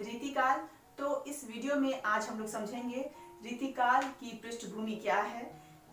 रीतिकाल। तो इस वीडियो में आज हम लोग समझेंगे रीतिकाल की पृष्ठभूमि क्या है,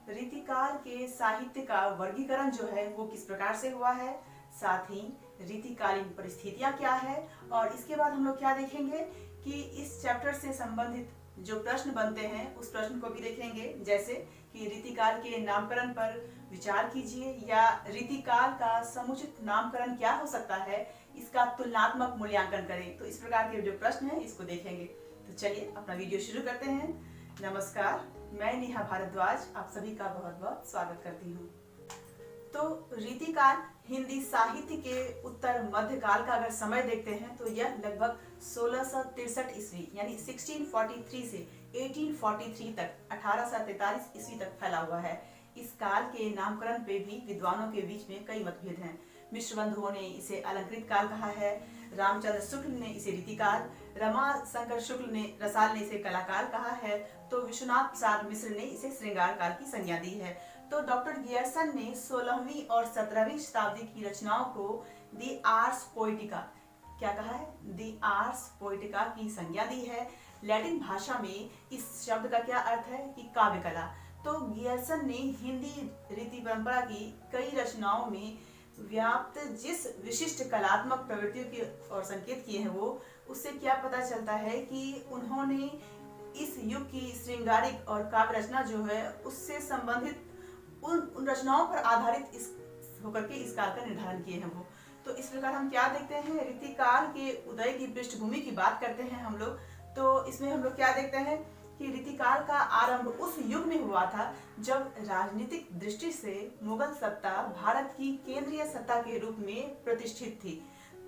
रीतिकाल के साहित्य का वर्गीकरण जो है वो किस प्रकार से हुआ है, साथ ही रीतिकालीन परिस्थितियां क्या है, और इसके बाद हम लोग क्या देखेंगे कि इस चैप्टर से संबंधित जो प्रश्न बनते हैं उस प्रश्न को भी देखेंगे, जैसे कि रीतिकाल के नामकरण पर विचार कीजिए या रीतिकाल का समुचित नामकरण क्या हो सकता है, इसका तुलनात्मक मूल्यांकन करें। तो इस प्रकार के जो प्रश्न हैं इसको देखेंगे। तो चलिए अपना वीडियो शुरू करते हैं। नमस्कार, मैं नेहा भारद्वाज आप सभी का बहुत बहुत स्वागत करती हूँ। तो रीतिकाल हिंदी साहित्य के उत्तर मध्यकाल का अगर समय देखते हैं तो यह लगभग 1663 ईस्वी यानी 1643 से 1843 तक 1843 ईस्वी तक फैला हुआ है। इस काल के नामकरण पे भी विद्वानों के बीच में कई मतभेद हैं। मिश्र बंधुओं ने इसे अलंकृत काल कहा है, रामचंद्र शुक्ल ने इसे रीतिकाल, रमा शंकर शुक्ल ने रसाल ने इसे कलाकाल कहा है, तो विश्वनाथ प्रसाद मिश्र ने इसे श्रृंगार काल की संज्ञा दी है। तो डॉक्टर गियर्सन ने 16वीं और 17वीं शताब्दी की रचनाओं को दी आर्स पोएटिका क्या कहा है, दी आर्स पोएटिका की संज्ञा दी है। लैटिन भाषा में इस शब्द का क्या अर्थ है कि काव्य कला। तो गियर्सन ने हिंदी रीति परंपरा की कई रचनाओं में व्याप्त जिस विशिष्ट कलात्मक प्रवृत्तियों के और संकेत किए हैं वो उससे क्या पता चलता है कि उन्होंने इस युग की श्रृंगारिक और काव्य रचना जो है उससे संबंधित उन रचनाओं पर आधारित इस होकर के इस काल का निर्धारण किए हैं वो। तो इस प्रकार हम क्या देखते हैं, रीतिकाल के उदय की पृष्ठभूमि की बात करते हैं हम लोग। तो इसमें हम लोग क्या देखते हैं कि रीतिकाल का आरंभ उस युग में हुआ था जब राजनीतिक दृष्टि से मुगल सत्ता भारत की केंद्रीय सत्ता के रूप में प्रतिष्ठित थी।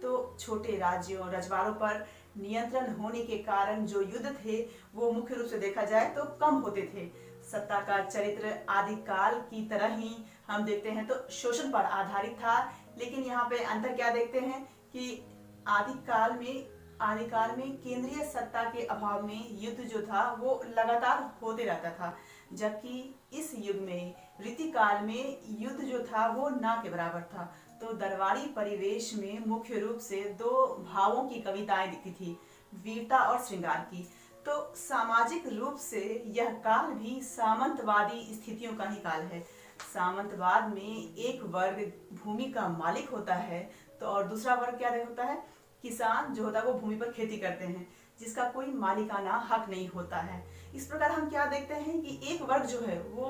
तो छोटे राज्यों रजवाड़ों पर नियंत्रण होने के कारण जो युद्ध थे वो मुख्य रूप से देखा जाए तो कम होते थे। सत्ता का चरित्र आदिकाल की तरह ही हम देखते हैं तो शोषण पर आधारित था, लेकिन यहाँ पे अंतर क्या देखते हैं कि आदिकाल में केंद्रीय सत्ता के अभाव में युद्ध जो था वो लगातार होते रहता था, जबकि इस युग में रीतिकाल में युद्ध जो था वो ना के बराबर था। तो दरबारी परिवेश में मुख्य रूप से दो भावों की कविताएं दिखती थी, वीरता और श्रृंगार की। तो सामाजिक रूप से यह काल भी सामंतवादी स्थितियों का ही काल है। सामंतवाद में एक वर्ग भूमि का मालिक होता है तो और दूसरा वर्ग क्या होता है, किसान जो होता है वो भूमि पर खेती करते हैं जिसका कोई मालिकाना हक नहीं होता है। इस प्रकार हम क्या देखते हैं कि एक वर्ग जो है वो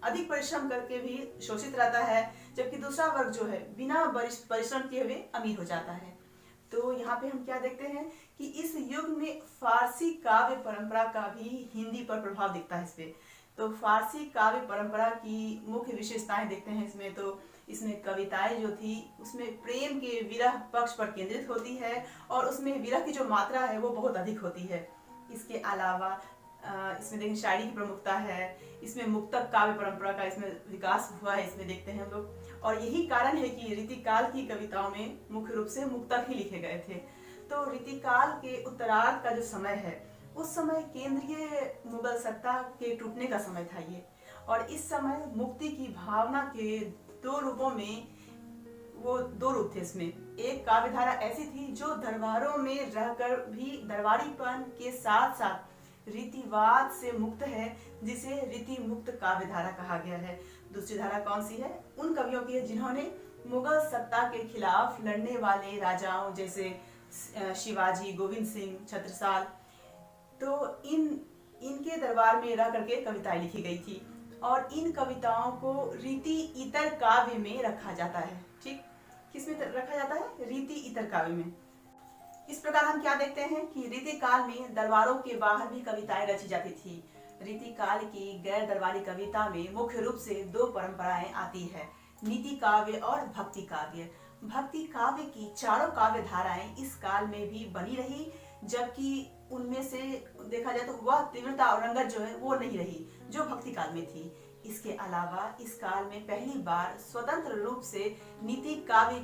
अधिक परिश्रम करके भी शोषित रहता है, जबकि दूसरा वर्ग जो है बिना परिश्रम किए हुए अमीर हो जाता है। तो यहाँ पे हम क्या देखते हैं कि इस युग में फारसी काव्य परंपरा का भी हिंदी पर प्रभाव दिखता है। तो फारसी काव्य परंपरा की मुख्य विशेषताएं देखते हैं इसमें। तो इसमें कविताएं जो थी उसमें प्रेम के विरह पक्ष पर केंद्रित होती है और उसमें विरह की जो मात्रा है वो बहुत अधिक होती है। इसके अलावा इसमें देखें शायरी की प्रमुखता है, इसमें मुक्तक काव्य परंपरा का इसमें विकास हुआ है, इसमें देखते हैं हम लोग। और यही कारण है कि रीतिकाल की कविताओं में मुख्य रूप से मुक्तक ही लिखे गए थे। तो रीतिकाल के उत्तरार्ध का जो समय है उस समय केंद्रीय मुगल सत्ता के टूटने का समय था ये, और इस समय मुक्ति की भावना के दो रूपों में वो दो रूप थे इसमें। एक काव्यधारा ऐसी थी जो दरबारों में रहकर भी दरबारीपन के साथ साथ रीतिवाद से मुक्त है, जिसे रीति मुक्त काव्यधारा कहा गया है। दूसरी धारा कौन सी है, उन कवियों की है जिन्होंने मुगल सत्ता के खिलाफ लड़ने वाले राजाओं जैसे शिवाजी, गोविंद सिंह, छत्रसाल, तो इनके दरबार में रह करके कविताएं लिखी गई थी और इन कविताओं को रीति इतर काव्य में रखा जाता है। ठीक, किसमें रखा जाता है, रीति इतर काव्य में। इस प्रकार हम क्या देखते हैं कि रीतिकाल में दरबारों के बाहर भी कविताएं रची जाती थी। रीतिकाल की गैर दरबारी कविता में मुख्य रूप से दो परंपराएं आती है, नीति काव्य और भक्ति काव्य। भक्ति काव्य की चारों काव्य धाराएं इस काल में भी बनी रही, जबकि उनमें से देखा जाए तो वह तीव्रता और रंगत जो है वो नहीं रही जो भक्ति काल में थी। इसके अलावा इस काल में पहली बार स्वतंत्र रूप से नीति काव्य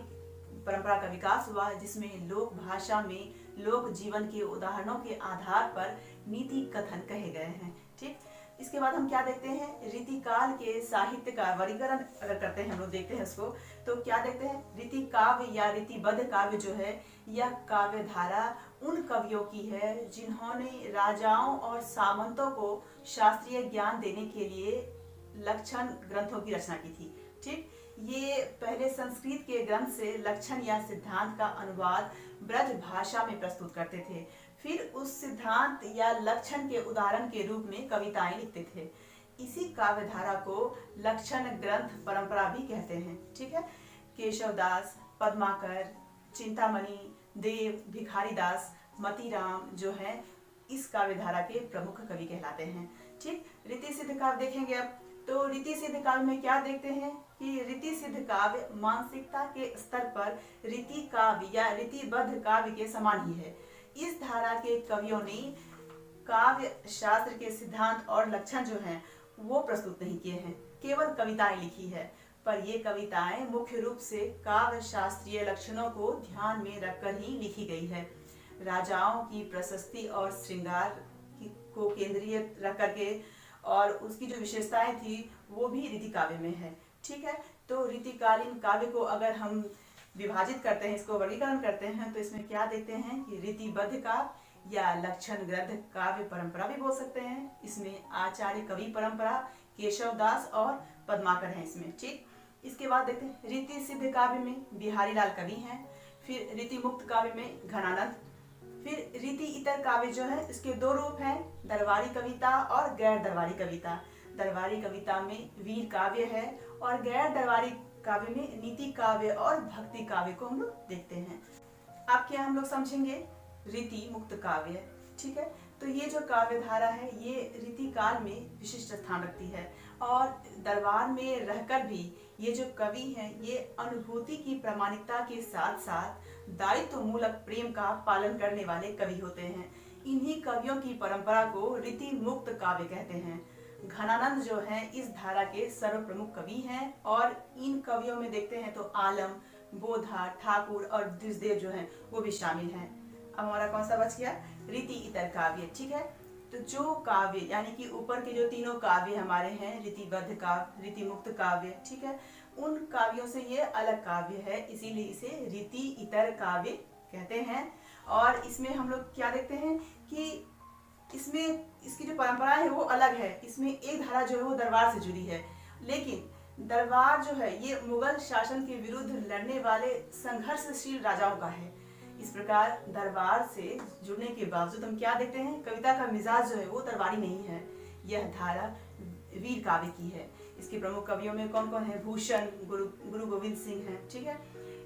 परंपरा का विकास हुआ, जिसमें लोक भाषा में लोक जीवन के उदाहरणों के आधार पर नीति कथन कहे गए हैं। ठीक, इसके बाद हम क्या देखते हैं, रीतिकाल के साहित्य का वर्गीकरण अगर करते हैं, हम लोग देखते हैं इसको, तो क्या देखते हैं, रीति काव्य या रीतिबद्ध काव्य जो है, यह काव्य धारा उन कवियों की है जिन्होंने राजाओं और सामंतों को शास्त्रीय ज्ञान देने के लिए लक्षण ग्रंथों की रचना की थी। ठीक, ये पहले संस्कृत के ग्रंथ से लक्षण या सिद्धांत का अनुवाद ब्रज भाषा में प्रस्तुत करते थे, फिर उस सिद्धांत या लक्षण के उदाहरण के रूप में कविताएं लिखते थे। इसी काव्य धारा को लक्षण ग्रंथ परंपरा भी कहते हैं। ठीक है, केशवदास, पद्माकर, चिंतामणि, देव, भिखारीदास, मतीराम जो है इस काव्य धारा के प्रमुख कवि कहलाते हैं। ठीक, रीति सिद्ध काव्य देखेंगे अब, तो रीति सिद्ध काव्य में क्या देखते हैं कि रीति सिद्ध काव्य मानसिकता के स्तर पर रीति काव्य या रीतिबद्ध काव्य के समान ही है। इस धारा के कवियों ने काव्य शास्त्र के सिद्धांत और लक्षण जो हैं वो प्रस्तुत नहीं किए हैं, केवल कविताएं लिखी है, पर ये कविताएं मुख्य रूप से काव्य शास्त्रीय लक्षणों को ध्यान में रखकर ही लिखी गई है। राजाओं की प्रशस्ति और श्रृंगार को केंद्रीय रख करके और उसकी जो विशेषताएं थी वो भी रीति काव्य में है। ठीक है, तो रीतिकालीन काव्य को अगर हम विभाजित करते हैं, इसको वर्गीकरण करते हैं, तो इसमें क्या देखते हैं कि रीतिबद्ध काव्य या लक्षण ग्रंथ काव्य परंपरा भी बोल सकते हैं। इसमें आचार्य कवि परंपरा केशवदास और पद्माकर हैं इसमें। ठीक, इसके बाद देखते हैं रीति सिद्ध काव्य में बिहारी लाल कवि हैं, फिर रीति मुक्त काव्य में घनानंद, फिर रीति इतर काव्य जो है इसके दो रूप हैं, दरबारी कविता और गैर दरबारी कविता। दरबारी कविता में वीर काव्य है और गैर दरबारी काव्य में नीति काव्य और भक्ति काव्य को हम लोग देखते हैं। अब क्या हम लोग समझेंगे, रीति मुक्त काव्य। ठीक है, तो ये जो काव्य धारा है ये रीति काल में विशिष्ट स्थान रखती है और दरबार में रहकर भी ये जो कवि हैं ये अनुभूति की प्रामाणिकता के साथ साथ दायित्व मूलक प्रेम का पालन करने वाले कवि होते हैं। इन्हीं कवियों की परंपरा को रीति मुक्त काव्य कहते हैं। घनानंद जो है इस धारा के सर्व प्रमुख कवि हैं और इन कवियों में देखते हैं तो आलम, बोधा, ठाकुर और द्विजदेव जो हैं वो भी शामिल हैं। अब हमारा कौन सा बच गया, रीति इतर काव्य। ठीक है, तो जो काव्य यानी कि ऊपर के जो तीनों काव्य हमारे हैं, रीतिबद्ध काव्य, रीति मुक्त काव्य, ठीक है, उन काव्यों से ये अलग काव्य है, इसीलिए इसे रीति इतर काव्य कहते हैं। और इसमें हम लोग क्या देखते हैं कि इसमें इसकी जो परंपरा है वो अलग है। इसमें एक धारा जो है वो दरबार से जुड़ी है, लेकिन दरबार जो है ये मुगल शासन के विरुद्ध लड़ने वाले संघर्षशील राजाओं का है। इस प्रकार दरबार से जुड़ने के बावजूद हम क्या देखते हैं, कविता का मिजाज जो है वो दरबारी नहीं है। यह धारा वीर काव्य की है। इसके प्रमुख कवियों में कौन कौन है, भूषण, गुरु गोविंद सिंह हैं। ठीक है,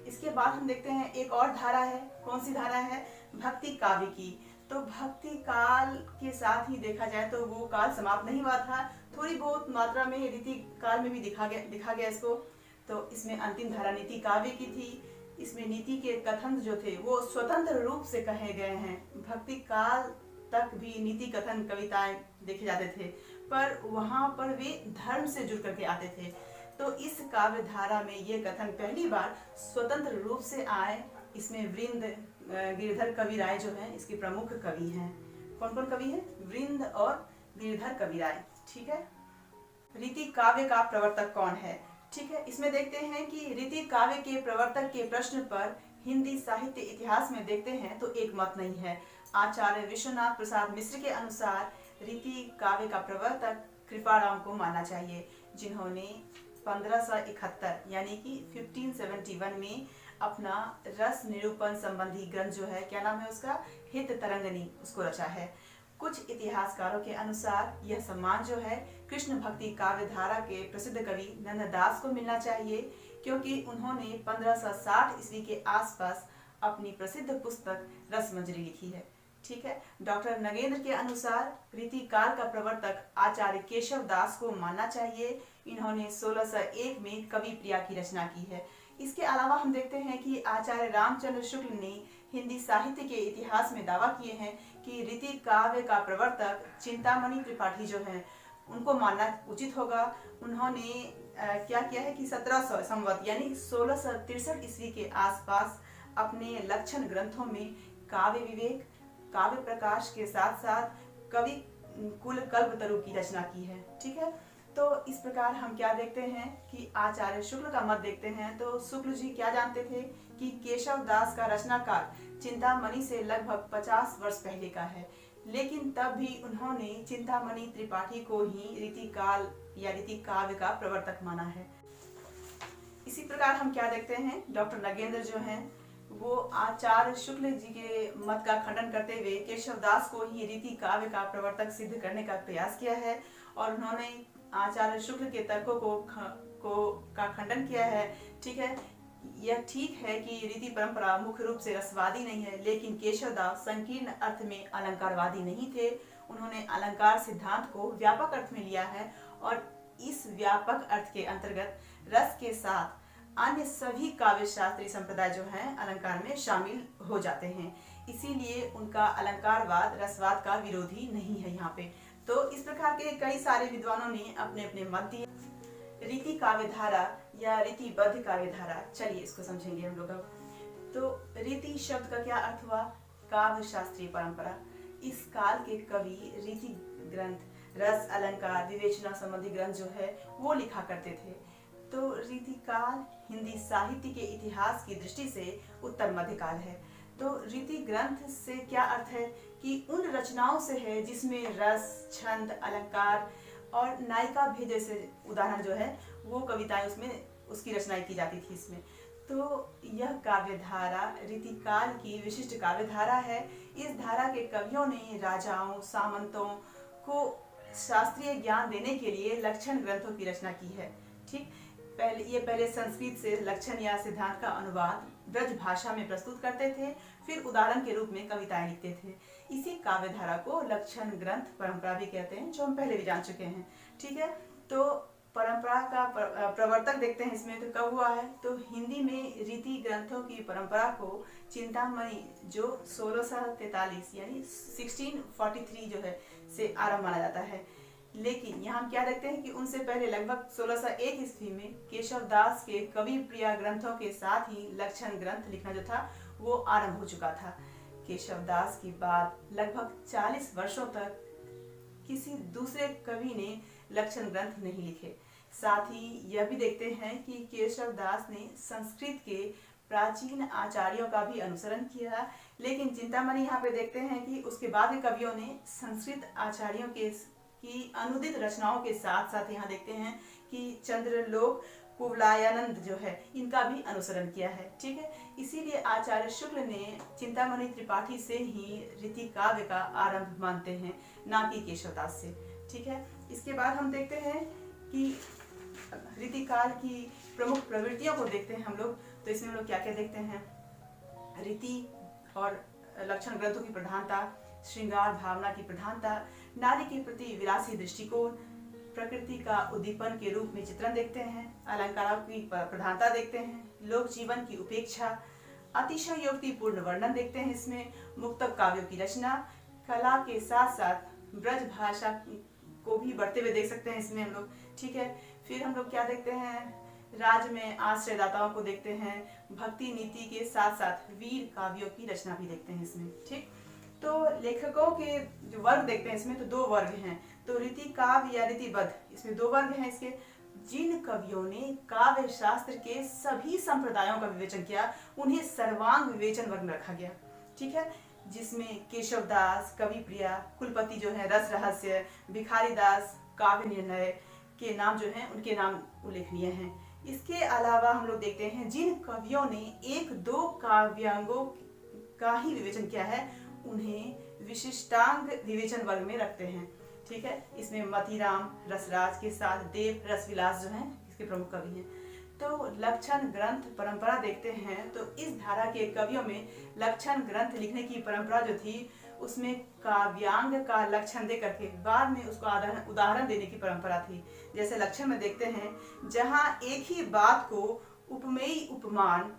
इसके बाद हम देखते हैं एक और धारा है, कौन सी धारा है, भक्ति काव्य की। तो भक्ति काल के साथ ही देखा जाए तो वो काल समाप्त नहीं हुआ था, थोड़ी बहुत मात्रा में रीति काल में भी दिखा गया इसको। तो इसमें अंतिम धारा नीति काव्य की थी। इसमें नीति के कथन जो थे वो स्वतंत्र रूप से कहे गए हैं। भक्ति काल तक भी नीति कथन कविताएं देखे जाते थे, पर वहां पर वे धर्म से जुड़ करके आते थे। तो इस काव्य धारा में ये कथन पहली बार स्वतंत्र रूप से आए। इसमें वृंद, गिरिधर कवि राय जो हैं इसके प्रमुख कवि हैं। कौन कौन कवि हैं, वृंद और गिरिधर कवि राय। ठीक है, रीति काव्य का प्रवर्तक कौन है। ठीक है, इसमें देखते हैं कि रीति काव्य के प्रवर्तक के प्रश्न पर हिंदी साहित्य इतिहास में देखते हैं तो एक मत नहीं है। आचार्य विश्वनाथ प्रसाद मिश्र के अनुसार रीति काव्य का प्रवर्तक कृपाराम को मानना चाहिए, जिन्होंने 1571 यानी कि 1571 में अपना रस निरूपण संबंधी ग्रंथ जो है, क्या नाम है उसका, हित तरंगिणी, उसको रचा है। कुछ इतिहासकारों के अनुसार यह सम्मान जो है कृष्ण भक्ति काव्य धारा के प्रसिद्ध कवि नंददास को मिलना चाहिए, क्योंकि उन्होंने 1560 ईस्वी के आसपास अपनी प्रसिद्ध पुस्तक रसमंजरी लिखी है। ठीक है, डॉक्टर नगेंद्र के अनुसार रीति काल का प्रवर्तक आचार्य केशव दास को मानना चाहिए। इन्होंने 1601 में कवि प्रिया की रचना की है। इसके अलावा हम देखते हैं कि आचार्य रामचंद्र शुक्ल ने हिंदी साहित्य के इतिहास में दावा किए हैं कि रीति काव्य का प्रवर्तक चिंतामणि त्रिपाठी जो हैं उनको मानना उचित होगा। उन्होंने क्या किया है कि 1700 संवत यानी 1663 ईस्वी के आसपास अपने लक्षण ग्रंथों में काव्य विवेक, काव्य प्रकाश के साथ साथ कवि कुल कल्पतरु की रचना की है। ठीक है, तो इस प्रकार हम क्या देखते हैं कि आचार्य शुक्ल का मत देखते हैं। तो शुक्ल जी क्या जानते थे कि केशव दास का रचनाकाल चिंतामणि से लगभग 50 वर्ष पहले का है, लेकिन तब भी उन्होंने चिंतामणि त्रिपाठी को ही रीतिकाल या रीति काव्य का प्रवर्तक माना है। इसी प्रकार हम क्या देखते हैं, डॉक्टर नगेंद्र जो हैं वो आचार्य शुक्ल जी के मत का खंडन करते हुए केशव दास को ही रीति काव्य का प्रवर्तक सिद्ध करने का प्रयास किया है, और उन्होंने आचार्य शुक्ल के तर्कों का खंडन किया है। ठीक है, यह ठीक है कि रीति परंपरा मुख्य रूप से रसवादी नहीं है, लेकिन केशव दास संकीर्ण अर्थ में अलंकारवादी नहीं थे। उन्होंने अलंकार सिद्धांत को व्यापक अर्थ में लिया है, और इस व्यापक अर्थ के अंतर्गत रस के साथ अन्य सभी काव्य शास्त्रीय संप्रदाय जो हैं अलंकार में शामिल हो जाते हैं। इसीलिए उनका अलंकारवाद रसवाद का विरोधी नहीं है यहाँ पे। तो इस प्रकार के कई सारे विद्वानों ने अपने अपने मत दिए। रीति काव्य धारा या रीतिबद्ध काव्य धारा, चलिए इसको समझेंगे हम लोग अब। तो रीति शब्द का क्या अर्थ हुआ, काव्य शास्त्रीय परंपरा। इस काल के कवि रीति ग्रंथ, रस अलंकार विवेचना संबंधी ग्रंथ जो है वो लिखा करते थे। तो रीतिकाल हिंदी साहित्य के इतिहास की दृष्टि से उत्तर मध्यकाल है। तो रीति ग्रंथ से क्या अर्थ है कि उन रचनाओं से है जिसमें रस, छंद, अलंकार और नायिका भेद जैसे उदाहरण जो है वो कविताएं उसमें उसकी रचनाएं की जाती थी इसमें। तो यह काव्य धारा रीतिकाल की विशिष्ट काव्य धारा है। इस धारा के कवियों ने राजाओं, सामंतों को शास्त्रीय ज्ञान देने के लिए लक्षण ग्रंथों की रचना की है। ठीक, पहले संस्कृत से लक्षण या सिद्धांत का अनुवाद ब्रज भाषा में प्रस्तुत करते थे, फिर उदाहरण के रूप में कविताएं लिखते थे। इसी काव्य धारा को लक्षण ग्रंथ परंपरा भी कहते हैं, जो हम पहले भी जान चुके हैं। ठीक है, तो परंपरा का प्रवर्तक देखते हैं इसमें तो कब हुआ है, तो हिंदी में रीति ग्रंथों की परंपरा को चिंतामणि जो 1643 यानी 1643 जो है से आरंभ माना जाता है। लेकिन यहाँ हम क्या देखते हैं कि उनसे पहले लगभग 1601 ईस्वी में केशव दास के कवि प्रिया ग्रंथों के साथ ही लक्षण ग्रंथ लिखना जो था वो आरंभ हो चुका था। केशव दास के बाद लगभग 40 वर्षों तक किसी दूसरे कवि ने लक्षण ग्रंथ नहीं लिखे। साथ ही यह भी देखते हैं कि केशव दास ने संस्कृत के प्राचीन आचार्यों का भी अनुसरण किया, लेकिन चिंतामणि यहाँ पे देखते हैं कि उसके बाद के कवियों ने संस्कृत आचार्यों की अनुदित रचनाओं के साथ साथ यहाँ देखते हैं कि चंद्रलोक कुवलयानंद जो है इनका भी अनुसरण किया है। ठीक है, इसीलिए आचार्य शुक्ल ने चिंतामणि त्रिपाठी से ही रीति काव्य का आरंभ मानते हैं, ना कि केशवदास से। ठीक है, इसके बाद हम देखते हैं कि रीतिकाल की प्रमुख प्रवृत्तियों को देखते हैं हम लोग। तो इसमें हम लोग क्या क्या देखते हैं, रीति और लक्षण ग्रंथों की प्रधानता, श्रृंगार भावना की प्रधानता, नारी के प्रति विलासी दृष्टिकोण, प्रकृति का उद्दीपन के रूप में चित्रण देखते हैं, अलंकारों की प्रधानता देखते हैं, लोक जीवन की उपेक्षा, अतिशयोक्तिपूर्ण वर्णन देखते हैं इसमें, मुक्तक काव्यों की रचना, कला के साथ साथ ब्रज भाषा को भी बढ़ते हुए देख सकते हैं इसमें हम लोग। ठीक है, फिर हम लोग क्या देखते हैं, राज में आश्रयदाताओं को देखते हैं, भक्ति नीति के साथ साथ वीर काव्यों की रचना भी देखते हैं इसमें। ठीक, तो लेखकों के जो वर्ग देखते हैं इसमें तो दो वर्ग हैं, तो रीति काव्य या रीतिबद्ध, इसमें दो वर्ग हैं इसके। जिन कवियों ने काव्य शास्त्र के सभी संप्रदायों का विवेचन किया उन्हें सर्वांग विवेचन वर्ग में रखा गया। ठीक है, जिसमें केशवदास, कवि प्रिया, कुलपति जो है रस रहस्य, भिखारी दास काव्य निर्णय के नाम जो हैं उनके नाम उल्लेखनीय हैं। इसके अलावा हम लोग देखते हैं जिन कवियों ने एक दो काव्यांगों का ही विवेचन किया है उन्हें विशिष्टांग विवेचन वर्ग में रखते हैं। ठीक है, इसमें मतीराम रसराज के साथ देव रसविलास जो हैं इसके प्रमुख कवि हैं। तो लक्षण ग्रंथ परंपरा देखते हैं तो इस धारा के कवियों में लक्षण ग्रंथ लिखने की परंपरा जो थी उसमें काव्यांग का लक्षण दे करके बाद में उसको उदाहरण देने की परंपरा थी। जैसे लक्षण में देखते हैं, जहाँ एक ही बात को उपमेय उपमान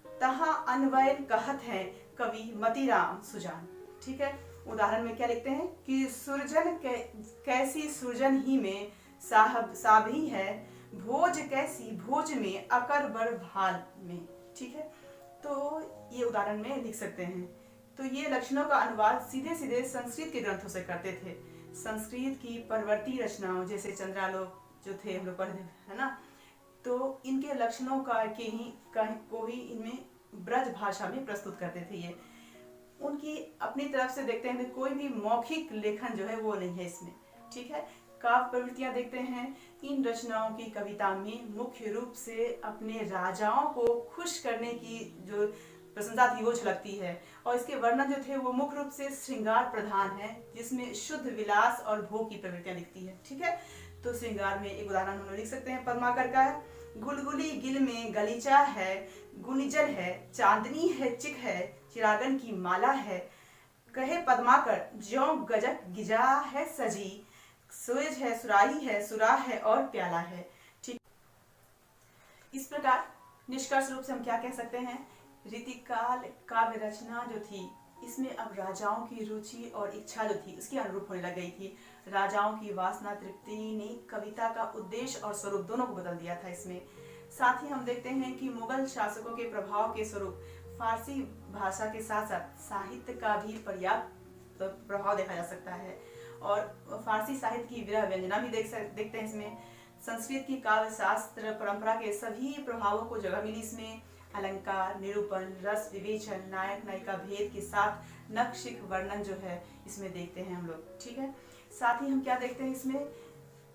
तहाँ अन्वय कहत हैं कवि मतीराम सुजान। ठीक है, उदाहरण में क्या लिखते हैं कि सुरजन कैसी सुरजन ही में साहब साभी है, भोज कैसी भोज में अकर बर भाल में। ठीक है, तो ये उदाहरण में लिख सकते हैं। तो ये लक्षणों का अनुवाद सीधे सीधे संस्कृत के ग्रंथों से करते थे। संस्कृत की परवर्ती रचनाओं जैसे चंद्रालोक जो थे हम लोग पढ़े है ना, तो इनके लक्षणों को ही इनमें ब्रज भाषा में प्रस्तुत करते थे ये। उनकी अपनी तरफ से देखते हैं कोई भी मौखिक लेखन जो है वो नहीं है इसमें, ठीक है। काव्य प्रवृत्तियां देखते हैं, इन रचनाओं की कविता में मुख्य रूप से अपने राजाओं को खुश करने की जो प्रशंसा थी वो झलकती है, और इसके वर्णन जो थे वो मुख्य रूप से श्रृंगार प्रधान है, जिसमें शुद्ध विलास और भोग की प्रवृत्तियां दिखती है, ठीक है। तो श्रृंगार में एक उदाहरण हम लोग लिख सकते हैं पद्माकर का, गुलगुली गिल में गलीचा है, गुनिजल है, चांदनी है, चिक है, चिरागन की माला है, कहे पद्माकर ज्यों गजक गिजा है सजी, सुएज है, सुराही है, सुरा है और प्याला है, ठीक। इस प्रकार निष्कर्ष रूप से हम क्या कह सकते हैं, रीतिकाल काव्य रचना जो थी इसमें अब राजाओं की रुचि और इच्छा जो थी उसकी अनुरूप होने लग गई थी। राजाओं की वासना तृप्ति ने कविता का उद्देश्य और स्वरूप दोनों को बदल दिया था इसमें। साथ ही हम देखते हैं कि मुगल शासकों के प्रभाव के स्वरूप फारसी भाषा के साथ साथ साहित्य का भी पर्याप्त प्रभाव देखा जा सकता है, और फारसी साहित्य की विरह व्यंजना भी देखते हैं इसमें। संस्कृत की काव्य शास्त्र परंपरा के सभी प्रभावों को जगह मिली इसमें। अलंकार, निरूपण, रस विवेचन, नायक नायिका भेद के साथ नक्शिक वर्णन जो है इसमें देखते हैं हम लोग, ठीक है। साथ ही हम क्या देखते हैं इसमें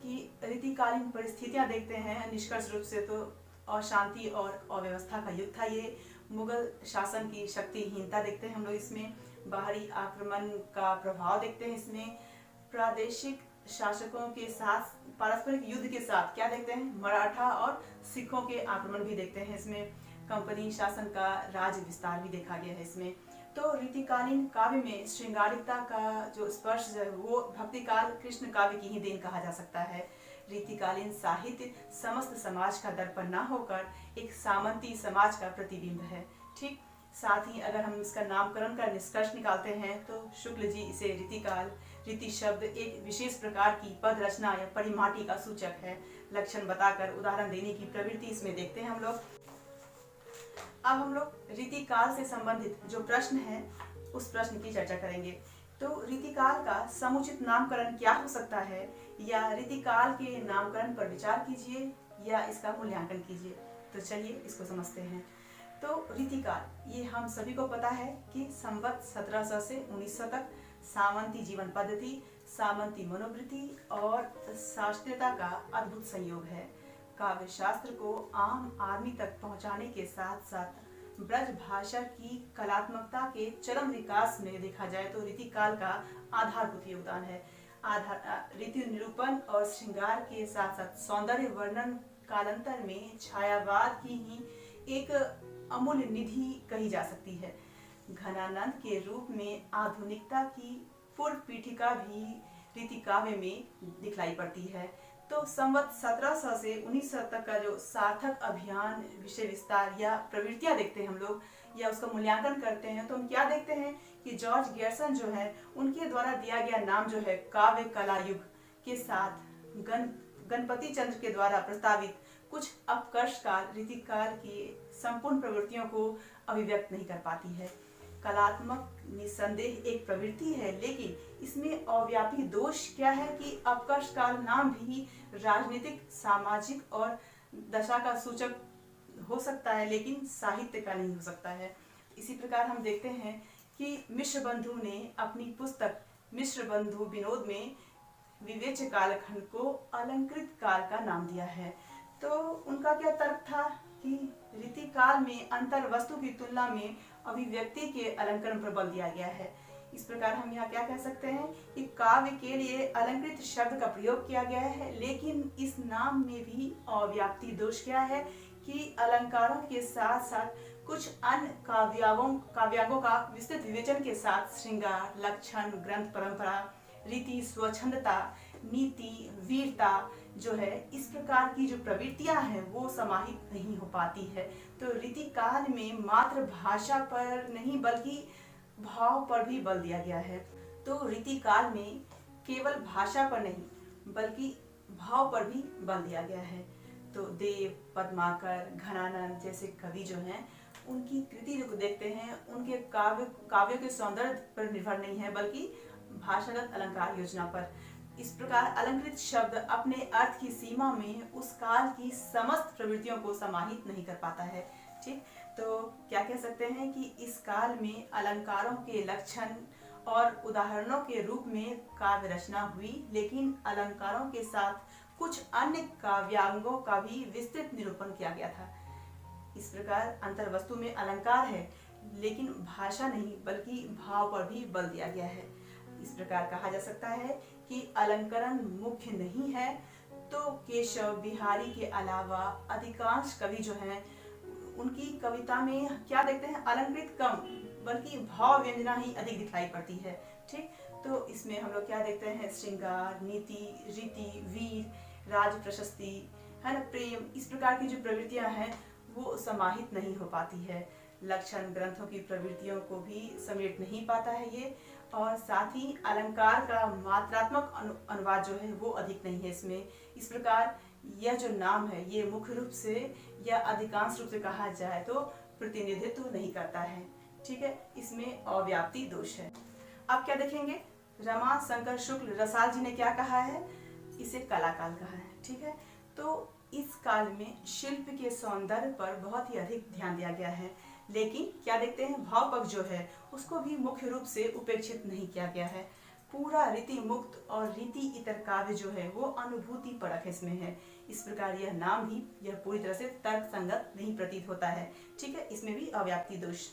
कि रीतिकालीन परिस्थितियां देखते हैं निष्कर्ष रूप से, तो अशांति और अव्यवस्था का युग था ये। मुगल शासन की शक्तिहीनता देखते हैं हम लोग इसमें। बाहरी आक्रमण का प्रभाव देखते हैं इसमें। प्रादेशिक शासकों के साथ पारस्परिक युद्ध के साथ क्या देखते हैं, मराठा और सिखों के आक्रमण भी देखते हैं इसमें। कंपनी शासन का राज्य विस्तार भी देखा गया है इसमें। तो रीतिकालीन काव्य में श्रृंगारिकता का जो स्पर्श है वो भक्तिकाल कृष्ण काव्य की ही देन कहा जा सकता है। रीतिकालीन साहित्य समस्त समाज का दर्पण न होकर एक सामंती समाज का प्रतिबिंब है, ठीक। साथ ही अगर हम इसका नामकरण का निष्कर्ष निकालते हैं तो शुक्ल जी इसे रीतिकाल, रीति शब्द एक विशेष प्रकार की पद रचना या परिमाटी का सूचक है, लक्षण बताकर उदाहरण देने की प्रवृत्ति इसमें देखते हैं हम लोग। अब हम लोग रीतिकाल से संबंधित जो प्रश्न है उस प्रश्न की चर्चा करेंगे। तो रीतिकाल का समुचित नामकरण क्या हो सकता है, या रीतिकाल के नामकरण पर विचार कीजिए या इसका मूल्यांकन कीजिए। तो चलिए इसको समझते हैं। तो रीतिकाल ये हम सभी को पता है कि संवत 1700 से 1900 तक सामंती जीवन पद्धति, सामंती मनोवृत्ति और शास्त्रीयता का अद्भुत संयोग है। काव्य शास्त्र को आम आदमी तक पहुंचाने के साथ साथ ब्रज भाषा की कलात्मकता के चरम विकास में देखा जाए तो रीतिकाल का आधारभूत योगदान है। रीति निरूपण और श्रृंगार के साथ साथ सौंदर्य वर्णन कालांतर में छायावाद की ही एक अमूल्य निधि कही जा सकती है। घनानंद के रूप में आधुनिकता की पूर्व पीठिका भी रीतिकाव्य में दिखलाई पड़ती है। तो संवत 1700 से 1900 तक का जो सार्थक अभियान, विषय विस्तार या प्रवृत्तियां देखते हैं हम लोग या उसका मूल्यांकन करते हैं, तो हम क्या देखते हैं कि जॉर्ज गैरसन जो है उनके द्वारा दिया गया नाम जो है काव्य कला युग के साथ गणपति चंद्र के द्वारा प्रस्तावित कुछ अपकर्ष काल रीतिकाल की संपूर्ण प्रवृत्तियों को अभिव्यक्त नहीं कर पाती है। कलात्मक निसंदेह एक प्रवृत्ति है, लेकिन इसमें अव्यापी दोष क्या है कि अपकर्ष काल नाम भी राजनीतिक, सामाजिक और दशा का सूचक हो सकता है, लेकिन साहित्य का नहीं हो सकता है। इसी प्रकार हम देखते हैं कि मिश्र बंधु ने अपनी पुस्तक मिश्र बंधु विनोद में विवेच्य कालखंड को अलंकृत काल का नाम दिया है। तो उनका क्या तर्क था कि रीतिकाल में अंतर वस्तु की तुलना में अभिव्यक्ति के अलंकरण पर बल दिया गया है। इस प्रकार हम यहाँ क्या कह सकते हैं कि काव्य के लिए अलंकृत शब्द का प्रयोग किया गया है, लेकिन इस नाम में भी अव्याप्ति दोष क्या है कि अलंकारों के साथ साथ कुछ अन्य काव्यांगों का विस्तृत विवेचन के साथ श्रृंगार, लक्षण, ग्रंथ परंपरा, रीति, स्वच्छंदता, नीति, वीरता जो है, इस प्रकार की जो प्रवृत्तियां हैं वो समाहित नहीं हो पाती है। तो रीतिकाल में मात्र भाषा पर नहीं बल्कि भाव पर भी बल दिया गया है। तो रीतिकाल में केवल भाषा पर नहीं बल्कि भाव पर भी बल दिया गया है। तो देव, पद्माकर, घनानंद जैसे कवि जो हैं उनकी कृति जो देखते हैं उनके काव्यों के सौंदर्य पर निर्भर नहीं है बल्कि भाषागत अलंकार योजना पर। इस प्रकार अलंकृत शब्द अपने अर्थ की सीमा में उस काल की समस्त प्रवृत्तियों को समाहित नहीं कर पाता है। ठीक, तो क्या कह सकते हैं कि इस काल में अलंकारों के लक्षण और उदाहरणों के रूप में काव्य रचना हुई, लेकिन अलंकारों के साथ कुछ अन्य काव्यांगों का भी विस्तृत निरूपण किया गया था। इस प्रकार अंतर्वस्तु में अलंकार है, लेकिन भाषा नहीं बल्कि भाव पर भी बल दिया गया है। इस प्रकार कहा जा सकता है कि अलंकरण मुख्य नहीं है, तो केशव बिहारी के अलावा अधिकांश कवि जो हैं उनकी कविता में क्या देखते हैं, अलंकृत कम बल्कि भाव व्यंजना ही अधिक दिखाई पड़ती है। ठीक, तो इसमें हम लोग क्या देखते हैं, श्रृंगार, नीति, रीति, वीर, राज प्रशस्ति, है ना, प्रेम, इस प्रकार की जो प्रवृत्तियां हैं वो समाहित नहीं हो पाती है। लक्षण ग्रंथों की प्रवृत्तियों को भी समेट नहीं पाता है ये, और साथ ही अलंकार का मात्रात्मक अनुवाद जो है वो अधिक नहीं है इसमें। इस प्रकार यह जो नाम है ये मुख्य रूप से या अधिकांश रूप से कहा जाए तो प्रतिनिधित्व नहीं करता है। ठीक है, इसमें अव्याप्ति दोष है। अब क्या देखेंगे, रमा शंकर शुक्ल रसाल जी ने क्या कहा है, इसे कलाकाल कहा है। ठीक है, तो इस काल में शिल्प के सौंदर्य पर बहुत ही अधिक ध्यान दिया गया है, लेकिन क्या देखते हैं, भाव पक्ष जो है उसको भी मुख्य रूप से उपेक्षित नहीं किया गया है। पूरा रीति मुक्त और रीति इतर काव्य जो है वो अनुभूति परख इसमें है। इस प्रकार यह नाम भी यह पूरी तरह से तर्क संगत नहीं प्रतीत होता है। ठीक है, इसमें भी अव्याप्ति दोष।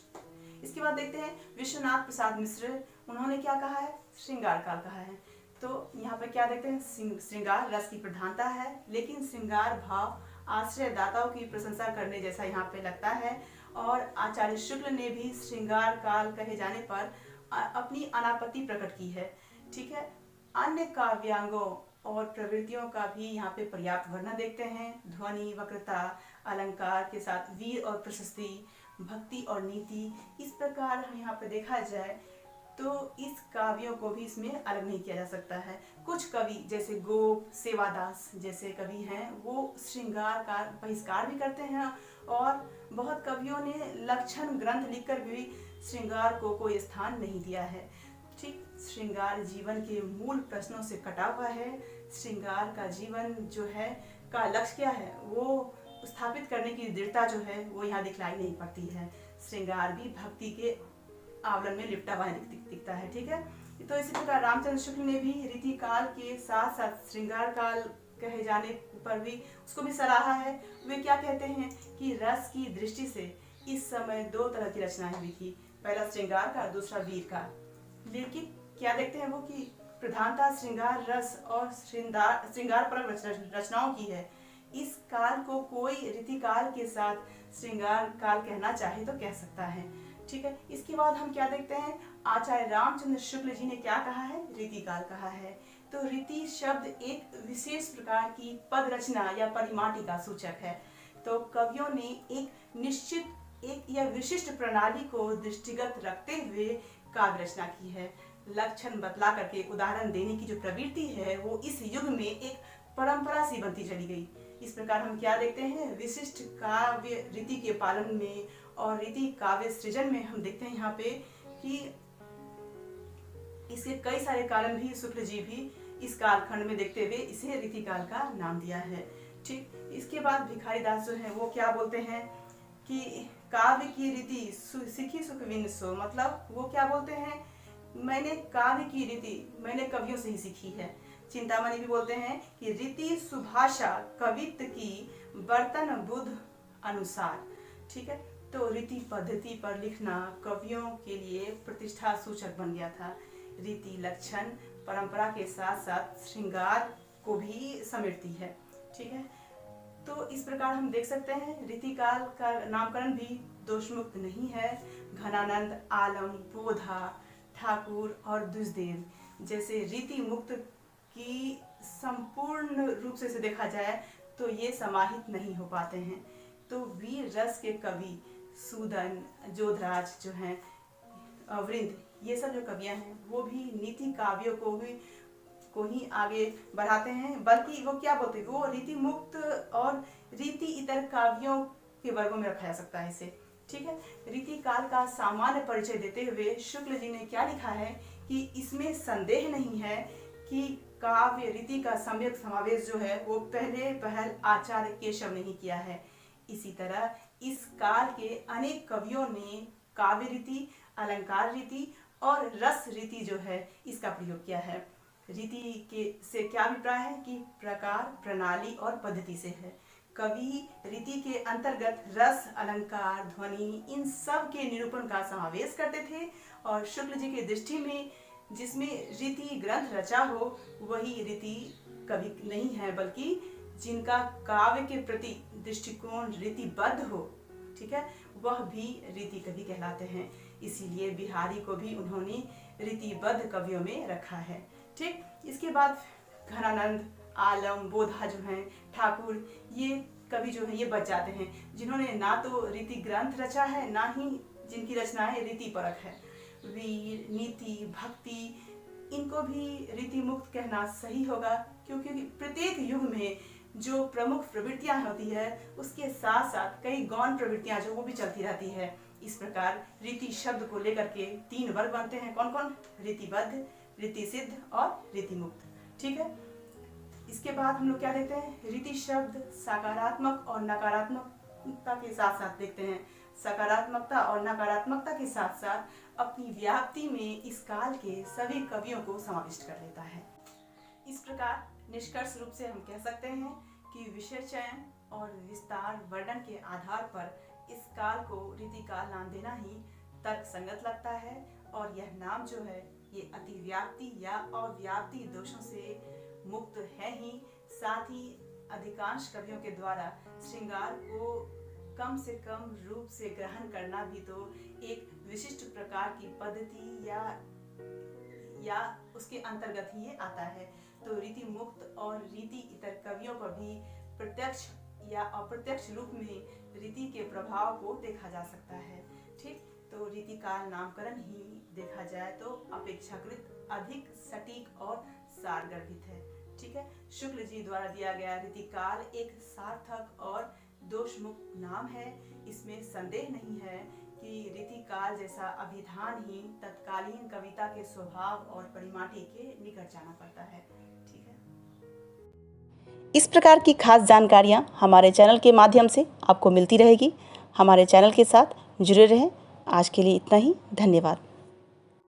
इसके बाद देखते हैं विश्वनाथ प्रसाद मिश्र, उन्होंने क्या कहा है, श्रृंगार काल कहा है। तो यहाँ पर क्या देखते हैं, श्रृंगार रस की प्रधानता है, लेकिन श्रृंगार भाव आश्रयदाताओं की प्रशंसा करने जैसा यहाँ पे लगता है। और आचार्य शुक्ल ने भी श्रृंगार काल कहे जाने पर अपनी अनापत्ति प्रकट की है। ठीक है, अन्य काव्यांगों और प्रवृत्तियों का भी यहाँ पे पर्याप्त वर्णन देखते हैं। ध्वनि, वक्रता, अलंकार के साथ वीर और प्रशस्ति, भक्ति और नीति, इस प्रकार हम यहाँ पे देखा जाए तो इस काव्यों को भी इसमें अलग नहीं किया जा सकता है। कुछ कवि जैसे गोप, सेवादास जैसे कवि हैं वो श्रृंगार का बहिष्कार भी करते हैं, और बहुत कवियों ने लक्षण ग्रंथ लिखकर भी श्रृंगार को कोई स्थान नहीं दिया है। ठीक, श्रृंगार जीवन के मूल प्रश्नों से कटा हुआ है। श्रृंगार का जीवन जो है का लक्ष्य क्या है वो स्थापित करने की दृढ़ता जो है वो यहाँ दिखलाई नहीं पड़ती है। श्रृंगार भी भक्ति के आवरण में लिपटा हुआ दिखता है। ठीक है, तो इसी प्रकार रामचंद्र शुक्ल ने भी रीति काल के साथ साथ श्रृंगार काल कहे जाने पर भी उसको भी सराहा है। वे क्या कहते हैं कि रस की दृष्टि से इस समय दो तरह की रचनाएं हुई थी, पहला श्रृंगार का, दूसरा वीर का। लेकिन क्या देखते हैं वो कि प्रधानता श्रृंगार रस और श्रृंगार परक रचनाओं की है। इस काल को कोई रीति काल के साथ श्रृंगार काल कहना चाहे तो कह सकता है। ठीक है, इसके बाद हम क्या देखते हैं, आचार्य रामचंद्र शुक्ल जी ने क्या कहा है, रीति काल कहा है। तो रीति शब्द एक विशेष प्रकार की पद रचना या परिमाटी का सूचक है। तो कवियों ने एक निश्चित एक या विशिष्ट प्रणाली को दृष्टिगत रखते हुए काव्य रचना की है। लक्षण बतला करके उदाहरण देने की जो प्रवृत्ति है वो इस युग में एक परंपरा सी बनती चली गई। इस प्रकार हम क्या देखते हैं, विशिष्ट काव्य रीति के पालन में और रीति काव्य सृजन में हम देखते हैं यहाँ पे कि इसके कई सारे कारण भी शुक्ल जी भी इस कालखंड में देखते हुए इसे रीति काल का नाम दिया है। ठीक, इसके बाद भिखारी दास जो है वो क्या बोलते हैं कि काव्य की रीति सीखी सुखविन सो, मतलब वो क्या बोलते हैं, मैंने काव्य की रीति मैंने कवियों से ही सीखी है। चिंतामणि भी बोलते हैं कि रीति सुभाषा कवित्व की बर्तन बुध अनुसार। ठीक है, तो रीति पद्धति पर लिखना कवियों के लिए प्रतिष्ठा सूचक बन गया था। रीति लक्षण परंपरा के साथ साथ श्रृंगार को भी समेटती है। ठीक है, तो इस प्रकार हम देख सकते हैं रीति काल का नामकरण भी दोषमुक्त नहीं है। घनानंद, आलम, बोधा, ठाकुर और दुष्देव जैसे रीति मुक्त की संपूर्ण रूप से देखा जाए तो ये समाहित नहीं हो पाते हैं। तो वीर रस के कवि सूदन, जोधराज जो हैं, वृंद, ये सब जो कवियां हैं वो भी नीति काव्यों को ही आगे बढ़ाते हैं, बल्कि वो क्या बोलते हैं, वो रीति मुक्त और रीति इतर काव्यों के वर्गों में रखा जा सकता है इसे। ठीक है। रीति काल का सामान्य परिचय देते हुए शुक्ल जी ने क्या लिखा है कि इसमें संदेह नहीं है कि काव्य रीति का सम्यक समावेश जो है वो पहल आचार्य केशव ने ही किया है। इसी तरह इस काल के अनेक कवियों ने काव्य रीति, अलंकार रीति और रस रीति जो है इसका प्रयोग किया है। रीति के से क्या अभिप्राय है कि प्रकार, प्रणाली और पद्धति से है। कवि रीति के अंतर्गत रस, अलंकार, ध्वनि इन सब के निरूपण का समावेश करते थे और शुक्ल जी की दृष्टि में जिसमें रीति ग्रंथ रचा हो वही रीति कवि नहीं है, बल्कि जिनका काव्य के प्रति दृष्टिकोण रीतिबद्ध हो, ठीक है, वह भी रीति कवि कहलाते हैं। इसीलिए बिहारी को भी उन्होंने रीतिबद्ध कवियों में रखा है। ठीक, इसके बाद घनानंद, आलम, बोधा जो हैं, ठाकुर, ये कवि जो हैं ये बच जाते हैं जिन्होंने ना तो रीति ग्रंथ रचा है, ना ही जिनकी रचनाएं रीति परक है। वीर, नीति, भक्ति, इनको भी रीति मुक्त कहना सही होगा, क्योंकि प्रत्येक युग में जो प्रमुख प्रवृत्तियां होती है उसके साथ साथ कई गौण प्रवृत्तियां जो वो भी चलती रहती है। इस प्रकार रीति शब्द को लेकर के 3 वर्ग बनते हैं। कौन कौन? रीतिबद्ध, रीति सिद्ध और रीति मुक्त। ठीक है। इसके बाद हम लोग क्या देखते हैं? रीति शब्द सकारात्मक और नकारात्मकता के साथ साथ देखते हैं। सकारात्मकता और नकारात्मकता के साथ साथ अपनी व्याप्ति में इस काल के सभी कवियों को समाविष्ट कर लेता है। इस प्रकार निष्कर्ष रूप से हम कह सकते हैं कि विषय चयन और विस्तार वर्णन के आधार पर इस काल को रीति काल नाम देना ही तर्क संगत लगता है और यह नाम जो है ये अतिव्याप्ति या अव्याप्ति दोषों से मुक्त है ही। साथ ही अधिकांश कवियों के द्वारा श्रृंगार को कम से कम रूप से ग्रहण करना भी तो एक विशिष्ट प्रकार की पद्धति या उसके अंतर्गत ही ये आता है। तो रीति मुक्त और रीति इतर कवियों पर भी प्रत्यक्ष या अप्रत्यक्ष रूप में रीति के प्रभाव को देखा जा सकता है। ठीक, तो रीति काल नामकरण ही देखा जाए तो अपेक्षाकृत अधिक सटीक और सारगर्भित है। ठीक है, शुक्ल जी द्वारा दिया गया रीति काल एक सार्थक और दोषमुक्त नाम है। इसमें संदेह नहीं है कि रीति काल जैसा अभिधानहीन तत्कालीन कविता के स्वभाव और परिमाटी के निकट जाना पड़ता है। ठीक है। इस प्रकार की खास जानकारियाँ हमारे चैनल के माध्यम से आपको मिलती रहेगी। हमारे चैनल के साथ जुड़े रहें। आज के लिए इतना ही। धन्यवाद।